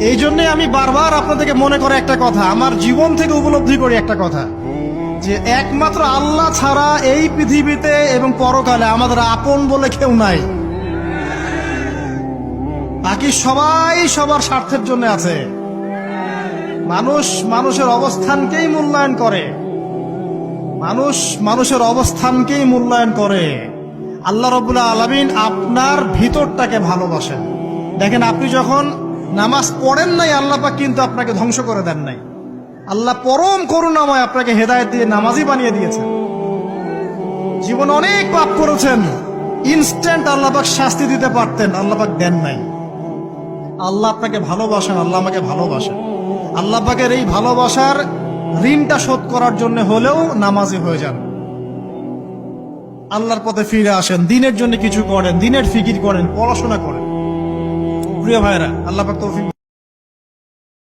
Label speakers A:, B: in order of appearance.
A: এই জন্যে আমি বারবার আপনাদেরকে মনে করে একটা কথা, আমার জীবন থেকে উপলব্ধি করি একটা কথা, যে একমাত্র আল্লাহ ছাড়া এই পৃথিবীতে এবং পরকালে আমাদের আপন বলে কেউ নাই। বাকি সবাই সবার স্বার্থের জন্য আছে। মানুষ মানুষের অবস্থানকেই মূল্যায়ন করে, মানুষ মানুষের অবস্থানকেই মূল্যায়ন করে। আল্লাহ রাব্বুল আলামিন আপনার ভিতরটাকে ভালোবাসেন। দেখেন, আপনি যখন নামাজ পড়েন নাই, আল্লাহ পাক কিন্তু আপনাকে ধ্বংস করে দেন নাই। আল্লাহ পরম করুণাময় আপনাকে হেদায়েত দিয়ে নামাজি বানিয়ে দিয়েছেন। জীবনে অনেক পাপ করেছেন, ইনস্ট্যান্ট আল্লাহ পাক শাস্তি দিতে পারতেন, আল্লাহ পাক দেন নাই। আল্লাহ আপনাকে ভালোবাসেন, আল্লাহ আমাকে ভালোবাসেন। আল্লাহ পাকের এই ভালোবাসার ঋণটা শোধ করার জন্য হলেও নামাজি হয়ে যান, আল্লাহর পথে ফিরে আসেন, দিনের জন্য কিছু করেন, দিনের ফিকির করেন, পড়াশোনা করেন। প্রিয় ভাইরা, আল্লাহ পাক তৌফিক